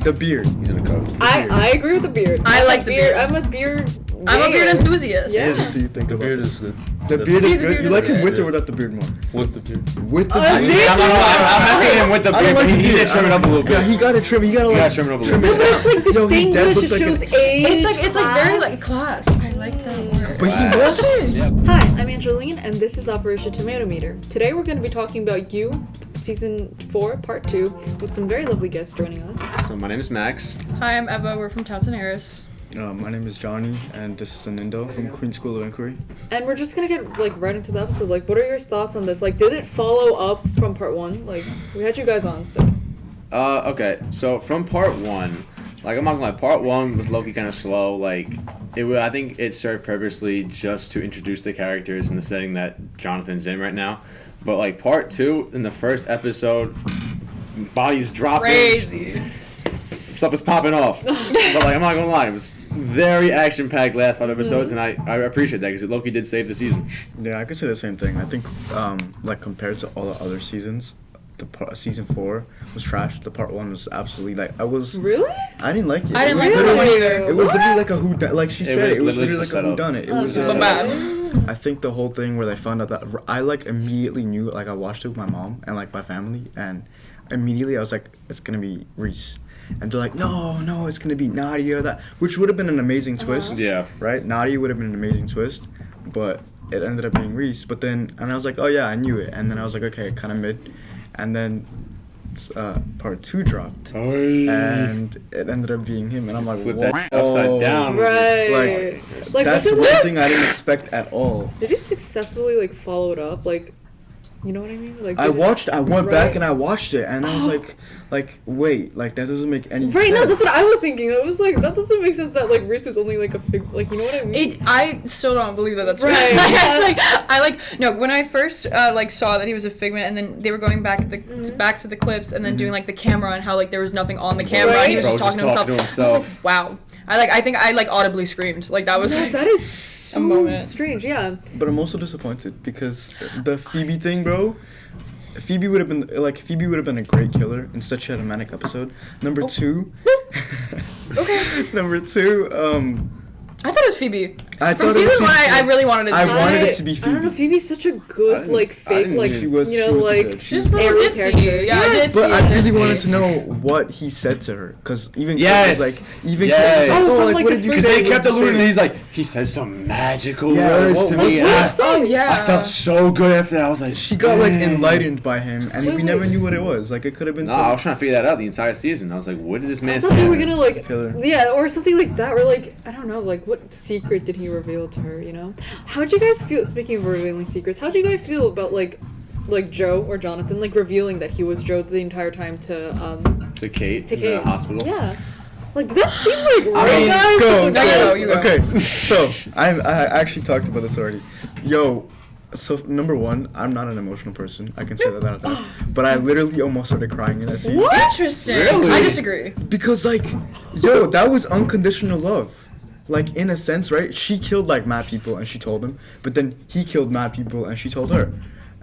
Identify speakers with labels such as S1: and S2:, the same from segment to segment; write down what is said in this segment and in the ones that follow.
S1: The beard.
S2: He's in a coat.
S3: I agree with the beard.
S4: I like the beard.
S3: I'm a beard.
S4: I'm a beard enthusiast.
S3: Yeah.
S1: What do you think
S2: The
S1: about
S2: beard
S1: that?
S2: is good.
S1: The beard
S4: See,
S1: is
S4: the
S1: good.
S4: beard
S1: You
S4: is
S1: like him
S4: good.
S1: with or without the beard more?
S2: With the beard.
S1: With the
S3: Oh,
S1: beard.
S3: see?
S2: I'm messing him with the
S1: I don't
S2: beard,
S1: like
S2: but
S1: the
S2: he
S1: beard.
S2: did trim it up a little bit.
S1: Yeah, he got to trim. He got to like
S2: trim it up a little
S3: No,
S2: bit.
S3: but it's like
S1: Yo, he does
S3: distinguished.
S1: look
S3: It
S1: like
S3: shows
S1: an-
S3: age.
S4: It's like very
S3: class.
S4: like class. I like that word.
S1: But he wasn't.
S3: Hi, I'm Angeline, and this is Operation Tomatometer. Today we're going to be talking about You, Season 4, Part 2, with some very lovely guests joining us.
S2: So my name is Max.
S4: Hi, I'm Eva. We're from Townsend Harris.
S1: My name is Johnny, and this is Anindya from Queen's School of Inquiry.
S3: And we're just going to get like right into the episode. Like, what are your thoughts on this? Like, did it follow up from Part 1? Like, we had you guys on, so.
S2: Okay, so from part 1, like I'm not gonna lie, part 1 was low-key kind of slow. Like I think it served purposely just to introduce the characters in the setting that Jonathan's in right now. But like part 2, in the first episode, bodies dropping,
S4: Crazy.
S2: stuff is popping off. But like I'm not gonna lie, it was very action-packed last 5 episodes, and I appreciate that because Loki did save the season.
S1: Yeah, I could say the same thing. I think, like compared to all the other seasons, season 4 was trash. The part 1 was absolutely like
S3: Really?
S1: I didn't like it.
S4: I didn't
S1: It
S4: like
S1: was
S4: that one
S1: literally-
S4: either.
S1: It was literally like a who, like she said,
S2: was
S1: it was
S2: literally
S1: literally like
S2: just
S1: a
S2: a
S1: who
S2: setup.
S1: done it. It
S3: Okay.
S1: was
S4: So
S1: just
S4: bad.
S1: I think the whole thing where they found out that I like immediately knew, like I watched it with my mom and like my family, and immediately I was like, it's gonna be Reese, and they're like, no, it's gonna be Nadia or that, which would have been an amazing twist,
S2: Yeah.
S1: right? Nadia would have been an amazing twist, but it ended up being Reese. But then, and I was like, oh yeah, I knew it, and then I was like, okay, kind of mid, and then part 2 dropped, and it ended up being him, and I'm like,
S2: Flip
S1: whoa.
S2: that upside down.
S3: Right. Like,
S1: That's
S3: was it
S1: one
S3: like,
S1: thing I didn't expect at all.
S3: did you successfully, like, follow it up? Like, you know what I mean? Like,
S1: I went
S3: right?
S1: back and I watched it, and I was like, wait, like that doesn't make any sense.
S3: Right, no, that's what I was thinking. I was like, that doesn't make sense that, like, Reese was only, like, a like, you know what I mean?
S4: I still don't believe that that's
S3: Right.
S4: No, when I first saw that he was a figment, and then they were going back to the clips, and then doing like the camera and how like there was nothing on the camera, and he was
S2: Bro
S4: just talking to himself. I was like, wow. I think I audibly screamed. Like that was
S3: No,
S4: like,
S3: that is so
S4: a moment.
S3: strange, yeah.
S1: But I'm also disappointed because the Phoebe thing, bro. Phoebe would have been a great killer. Instead, she had a manic episode. Number 2.
S4: Okay.
S1: Number 2.
S4: I thought it was Phoebe.
S1: I
S4: From
S1: thought it was
S4: season 1,
S1: Phoebe.
S4: I really wanted it to
S1: I
S4: be.
S1: wanted it to be
S3: I don't know,
S1: Phoebe.
S3: Phoebe's such a good, like, fake, like,
S1: she was-
S3: you know,
S1: she was
S3: like,
S1: good.
S4: Just a little
S3: airy
S4: ditzy.
S3: character.
S4: Yeah, I did
S1: But
S4: see
S1: I
S4: it,
S1: really
S4: ditzy.
S1: wanted to know what he said to her, because even
S2: Yes.
S1: Kate was like, even
S2: Yes.
S1: Kate was like,
S3: Oh,
S1: oh,
S3: from,
S1: like,
S3: like,
S1: what
S3: the
S1: did you
S3: first-
S1: say?
S2: Because they
S1: What
S2: kept
S1: did you
S2: alluding,
S1: say?
S2: and he's like, he says some magical
S1: Yeah,
S2: words to
S1: what
S2: me.
S1: was
S2: and
S1: it?
S4: Oh yeah.
S2: I felt so good after that. I was like,
S1: She got like
S2: dang.
S1: enlightened by him, and
S3: Wait,
S1: we
S3: wait.
S1: never knew what it was. Like it could have been.
S2: No, I was trying to figure that out the entire season. I was like, what did this
S3: I
S2: man
S3: thought they were
S2: say?
S3: gonna, like,
S1: Killer.
S3: yeah, or something like that, or, like, I don't know, like, what secret did he reveal to her, you know? How'd you guys feel, speaking of revealing secrets, how'd you guys feel about, like Joe or Jonathan, like, revealing that he was Joe the entire time to
S2: Kate
S3: to
S2: in
S3: Kate?
S2: the hospital.
S3: Yeah. Like, did that seem like real,
S2: I mean,
S3: guys?
S1: Go,
S3: Like,
S4: go, you go.
S1: Okay, so I actually talked about this already. Yo, so number 1, I'm not an emotional person. I can say that out of that. But I literally almost started crying in that scene.
S3: What?
S4: Interesting.
S2: Really?
S4: I disagree.
S1: Because like, yo, that was unconditional love. Like in a sense, right? She killed like mad people and she told him, but then he killed mad people and she told her.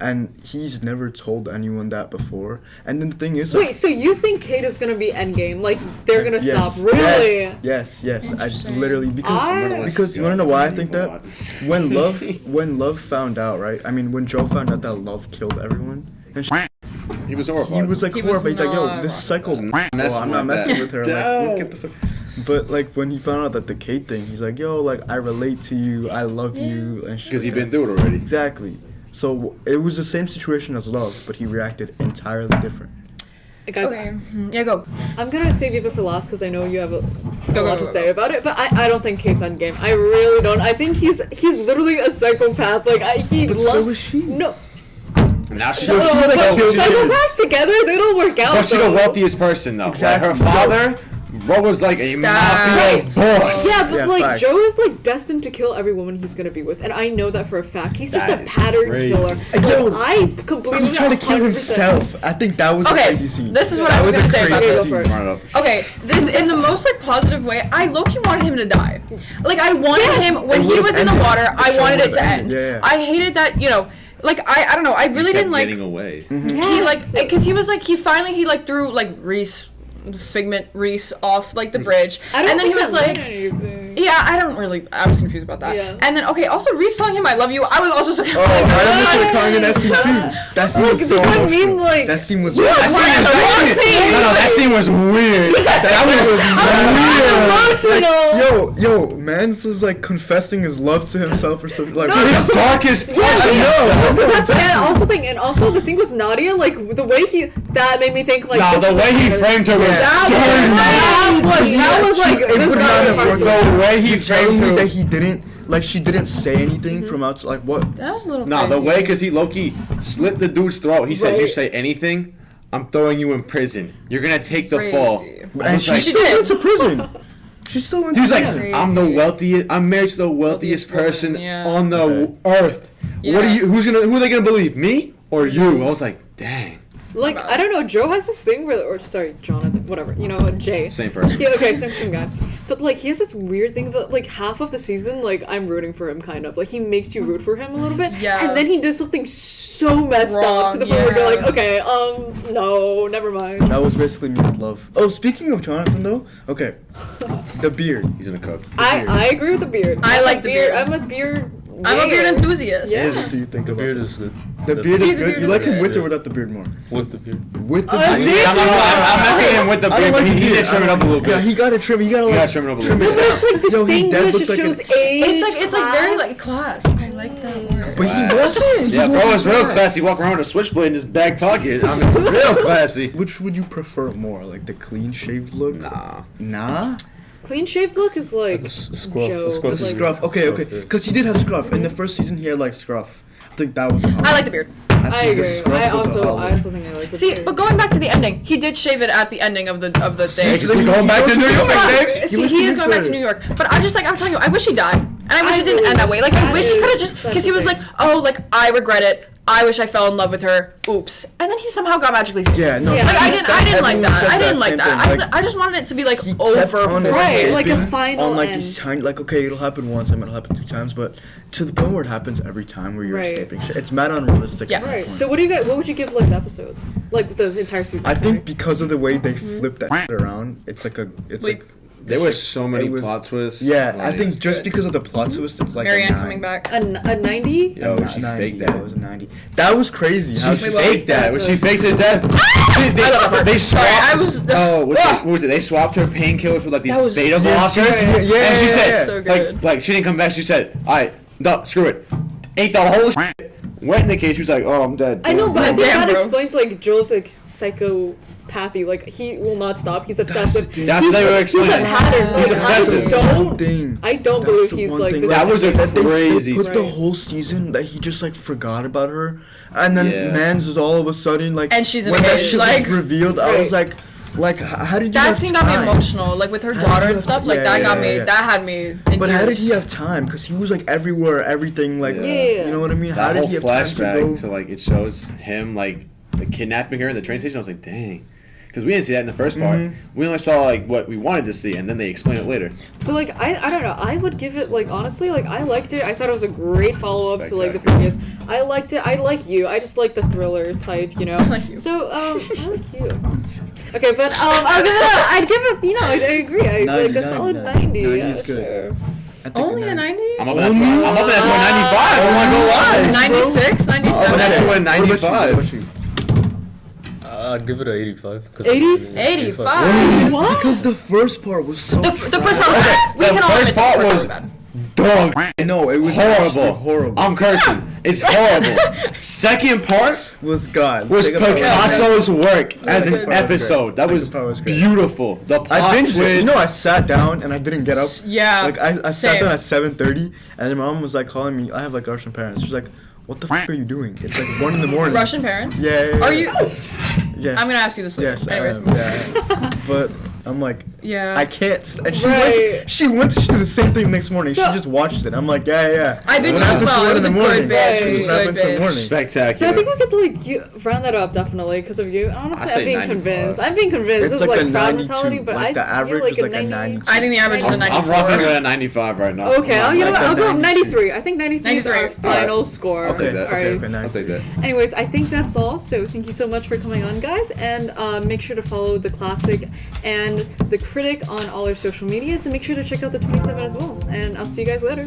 S1: And he's never told anyone that before. And then the thing is, like,
S3: Wait, so you think Kate is gonna be endgame? Like, they're gonna
S1: yes,
S3: stop? Really?
S1: Yes. I
S4: Interesting.
S1: literally because you wanna know why I think that? When love found out, right? I mean, when Joe found out that love killed everyone, and
S2: He was horrified.
S1: he was like
S4: He was
S1: horrified. He's like, yo,
S4: not-
S1: this psycho.
S2: I'm not
S1: I'm not
S2: messing
S1: messing
S2: with
S1: with
S2: that.
S1: her. Like, get the fuck. But like when he found out that the Kate thing, he's like, yo, like I relate to you, I love you, and
S2: Because he'd been through it already.
S1: Exactly. So it was the same situation as love, but he reacted entirely different.
S3: Guys,
S4: Okay. Yeah, go.
S3: I'm gonna save Eva for last because I know you have a
S4: Go,
S3: lot
S4: go,
S3: to
S4: go,
S3: say
S4: go.
S3: about it. But I don't think Kate's endgame. I really don't. I think he's literally a psychopath. Like he
S1: But
S3: loves.
S1: so was she.
S3: No,
S2: Now she's
S3: no,
S1: she, like,
S3: but
S1: killed
S3: psychopaths together, they don't work out.
S2: But she's the
S3: though.
S2: wealthiest person though.
S1: Exactly.
S2: Like her father, bro, was like a
S4: Stop.
S2: mafia boss.
S3: Yeah, but
S1: Yeah,
S3: like
S1: facts.
S3: Joe is like destined to kill every woman he's gonna be with, and I know that for a fact. He's just
S2: That
S3: a
S2: is
S3: pattern
S2: crazy.
S3: killer.
S1: Yo,
S3: Like, I completely.
S1: He tried to kill
S3: 100%.
S1: himself. I think that was a
S4: Okay,
S1: crazy scene.
S4: this is what
S1: That
S4: I was
S1: a
S4: gonna say about
S1: crazy
S3: this.
S1: scene.
S3: Go for it.
S2: Run it up.
S4: Okay, this in the most like positive way. I low-key wanted him to die. Like I wanted him when
S1: It
S4: he
S1: would've
S4: was in the
S1: ended.
S4: water.
S1: The
S4: I
S1: show
S4: wanted it
S1: would've
S4: to
S1: ended.
S4: end.
S1: Yeah.
S4: I hated that. Like I don't know. I really
S2: Kept
S4: didn't like.
S2: getting away.
S4: He like because he was like he finally like threw like Reese Figment Reese off like the bridge,
S3: I don't
S4: and then he
S3: think
S4: was
S3: that
S4: like,
S3: meant anything.
S4: yeah, I was confused about that.
S3: Yeah.
S4: And then okay, also Reese telling him I love you, I was also so
S1: Oh, I was crying in that scene too. That scene
S3: Like,
S1: was so
S3: does that
S1: emotional.
S3: mean, like-
S1: That scene was.
S4: Yeah,
S2: That scene was weird. That was weird.
S1: Yo, Mans was like confessing his love to himself or something like.
S2: To his darkest part.
S3: And also the thing with Nadia, like the way that made me think like.
S2: Nah,
S3: this
S2: the
S3: is
S2: way he framed her was
S3: that was like
S1: It
S3: this
S1: would
S3: guy
S1: not have
S3: was
S1: worked.
S2: the way he
S1: You telling
S2: framed
S1: me
S2: her.
S1: that he didn't like she didn't say anything from outside like what?
S4: That was a little
S2: Nah,
S4: crazy.
S2: the way, because he low-key slit the dude's throat. He said,
S3: Right.
S2: you say anything, I'm throwing you in prison. You're going to take the fall.
S4: Crazy.
S2: I
S1: And
S2: was
S1: she
S2: like,
S1: still went to prison. She still went
S2: he
S1: to
S2: was like,
S1: prison.
S2: I'm the wealthiest, I'm married to the wealthiest person
S4: Yeah.
S2: on the
S1: Okay.
S2: earth.
S4: Yeah.
S2: What are you, who are they going to believe, me or you? I was like, dang.
S3: Like I don't know, Joe has this thing where, or sorry, Jonathan, whatever, you know, Jay.
S2: Same person.
S3: Yeah, okay, same guy. But like he has this weird thing of like half of the season, like I'm rooting for him, kind of. Like he makes you root for him a little bit.
S4: Yeah.
S3: And then he does something so messed up to the point where you're like, okay, no, never mind.
S1: That was basically me with love. Oh, speaking of Jonathan though, okay, the beard.
S2: He's going to cook.
S3: I agree with the beard.
S4: I like the beard.
S3: I'm a beard.
S4: I'm a beard
S3: mayor.
S4: enthusiast.
S3: Yeah.
S1: What else do you think
S5: The
S1: about
S5: beard
S1: that?
S5: is good.
S1: The beard
S4: See,
S1: is
S4: the
S1: good.
S4: beard
S1: You
S4: is
S1: like him
S4: good.
S1: with or without the beard more?
S5: With the beard.
S1: With the
S3: Oh,
S1: beard.
S3: see?
S2: I'm messing him with the
S1: I
S2: beard,
S1: don't
S2: but
S1: like
S2: he
S1: the
S2: did
S1: beard.
S2: trim it up a little bit.
S1: Yeah, he got it trimmed. You gotta
S2: You
S1: like
S2: gotta trim it up a little
S3: No,
S2: bit.
S3: but it's like
S1: Yo, he dead
S3: distinguished.
S1: looked
S3: It
S1: like
S3: shows
S1: an-
S3: age.
S4: It's like very
S3: class.
S4: like class. I like that word.
S1: But he wasn't.
S2: Yeah,
S1: He
S2: bro,
S1: wasn't
S2: it's real
S1: that.
S2: classy. Walk around with a switchblade in his back pocket. I mean, real classy.
S1: Which would you prefer more, like the clean shaved look?
S2: Nah.
S1: Nah.
S3: Clean shaved look is like
S5: Scruff.
S3: Joe,
S5: Scruff.
S1: The
S3: like-
S1: scruff. Okay,
S5: Scruff,
S1: okay.
S5: yeah.
S1: Because he did have scruff. In the first season, he had like scruff. I think that was.
S4: I like the beard.
S3: I
S1: think the
S3: agree.
S1: scruff
S3: I
S1: was a
S3: also
S1: highlight.
S3: think I like the
S4: See,
S3: beard.
S4: but going back to the ending, he did shave it at the ending of the thing.
S1: See,
S2: We going back to New York, baby.
S4: See,
S1: was
S4: he is
S1: too
S4: going back to
S1: good.
S4: New York. But I'm telling you, I wish he died. And I wish
S3: I
S4: it didn't
S3: really
S4: end that way. Like, I
S3: that
S4: wish he could have
S3: is
S4: just,
S3: such
S4: because
S3: a
S4: he was
S3: thing.
S4: like, oh, like, I regret it. I wish I fell in love with her. Oops. And then he somehow got magically saved.
S1: Yeah, no.
S3: Yeah.
S4: Like, I didn't like
S1: Everyone
S4: that.
S1: said
S4: I didn't like
S1: same
S4: that.
S1: thing, like,
S4: I just wanted it to be, like,
S1: he kept
S4: over
S1: on
S4: for
S3: Right,
S4: him.
S3: like a
S1: escaping
S3: final
S1: on like
S3: end.
S1: these tiny, like okay, it'll happen one time, it'll happen 2 times, but to the point where it happens every time where you're
S3: Right.
S1: escaping shit. It's mad unrealistic.
S4: Yeah.
S1: at
S3: Right.
S1: this
S3: So
S1: point.
S3: what would you give like the episode? Like the entire season?
S1: I
S3: sorry.
S1: think because of the way they flipped that shit around, it's like
S4: Wait.
S2: There was so many
S1: it was-
S2: plot twists.
S1: Yeah, I
S2: Like,
S1: think just because of the plot twist, it's like
S4: Marianne
S1: a 9.
S4: coming back.
S3: a 90.
S2: Yo,
S1: A
S2: she
S1: 90,
S2: faked
S1: yeah,
S2: that.
S1: it was a 90. That was crazy.
S2: She
S1: How she
S4: Wait, what?
S2: faked that. When she faked her death.
S4: I love that part.
S2: They
S4: Sorry,
S2: swapped.
S4: I was.
S2: Oh, what was it? They swapped her painkillers with like these
S4: That was-
S2: beta
S1: Yeah,
S2: blockers.
S1: yeah,
S2: And she
S1: yeah,
S2: said,
S1: yeah.
S4: So good.
S2: like she didn't come back. She said, all right, no, screw it. Ate the whole shit. Went in the cage. She was like, oh, I'm dead.
S3: I know, but I think
S4: Damn,
S3: that
S4: bro.
S3: explains like Joel's like psychopathy. Like he will not stop. He's obsessive.
S2: That's what they were
S3: He's a
S2: explaining.
S3: pattern.
S2: He's
S3: Like,
S2: obsessive.
S3: I don't
S1: That's
S3: believe
S1: the
S3: he's
S1: one
S3: like
S1: thing
S3: this.
S2: That was a
S1: that they
S2: crazy.
S1: put the
S3: Right.
S1: whole season that he just like forgot about her, and then
S2: Yeah.
S1: Mans is all of a sudden like
S4: And she's in
S1: when
S4: a
S1: that
S4: cage,
S1: shit
S4: like-
S1: was revealed. I was like, how did you
S4: That
S1: have
S4: scene got me
S1: time?
S4: emotional, like with her
S1: How did
S4: daughter
S1: you
S4: and
S1: have
S4: stuff.
S1: to-
S4: Like
S1: yeah,
S4: that
S1: yeah,
S4: got me.
S1: yeah.
S4: That had me. In
S1: But how did
S4: tears.
S1: he have time? Because he was like everywhere, everything. Like,
S3: Yeah.
S1: you know what I mean? How
S2: That
S1: did
S2: whole
S1: he have time to
S2: flashback
S1: go?
S2: to like it shows him like kidnapping her in the train station. I was like, dang, because we didn't see that in the first part. We only saw like what we wanted to see, and then they explain it later.
S3: So like I don't know. I would give it like honestly like I liked it. I thought it was a great follow up to like the
S2: Spectacular.
S3: previous. I liked it. I like you. I just like the thriller type, you know.
S4: like you.
S3: So I like you. Okay, but I'd give it. You know, I agree. I like a
S1: 90,
S3: solid
S1: 90,
S3: 90.
S1: 90
S3: Yeah,
S1: is good.
S3: sure.
S1: I think
S4: Only a
S1: nine.
S4: 90?
S2: I'm up at 95. I'm not gonna lie.
S4: 96,
S2: I'm
S4: 97.
S2: at to a
S1: What about you?
S2: 95.
S1: What about you?
S5: I'd give it a 85.
S4: 85.
S3: What?
S1: Because the first part was so.
S4: The first part was bad. We
S2: The
S4: can all
S2: first
S4: admit
S2: part
S4: the first
S2: was
S4: bad.
S2: dog.
S1: No, it was
S2: Horrible.
S1: actually horrible.
S2: I'm cursing. It's horrible. Second part
S1: was God.
S2: was
S1: Second part
S2: Picasso's work as
S4: good.
S2: an episode. That was
S1: Second part was great.
S2: beautiful. The plot
S1: I binged it.
S2: twist.
S1: You know, I sat down and I didn't get up.
S4: Yeah.
S1: Like I sat
S4: same.
S1: down at 7:30, and then my mom was like calling me. I have like Russian parents. She's like, "What the are you doing? It's like 1 in the morning."
S4: Russian parents?
S1: Yeah.
S4: Are you?
S1: Yes.
S4: I'm gonna ask you this later.
S1: Yes.
S4: Anyways,
S1: Yeah. But I'm like,
S4: Yeah.
S1: I can't. And
S3: Right.
S1: she went to do the same thing next morning.
S3: So-
S1: she just watched it. I'm like, yeah.
S4: I binged
S1: What
S4: it as
S1: happened to
S4: well.
S1: her
S4: It
S1: in
S4: was
S1: the
S4: a
S1: morning?
S4: good binge. It was
S3: Right.
S4: a
S1: What happened
S4: good
S1: in the morning?
S4: binge.
S2: Spectacular.
S3: So I think we could round that up definitely because of you. Honestly,
S2: I say
S3: I'm being
S2: 95.
S3: convinced. I'm being convinced.
S1: It's
S3: This is
S1: like a
S3: like crowd
S1: 92.
S3: mentality, but
S1: Like, the
S3: I
S1: average
S3: feel like
S1: is like a
S3: 90.
S1: 92.
S4: I think the average is a
S2: I'm
S4: 94.
S2: roughing it at 95 right now.
S3: Okay, you know what?
S1: like
S3: I'll
S1: a
S3: go
S1: 92.
S3: 93. I think 93 is our
S4: 93.
S3: final score.
S2: I'll take that.
S3: All right.
S1: Okay,
S2: I'll take that.
S3: Anyways, I think that's all. So thank you so much for coming on, guys, and make sure to follow the Classic and the Critic on all our social medias, and make sure to check out the 27 as well. And I'll see you guys later.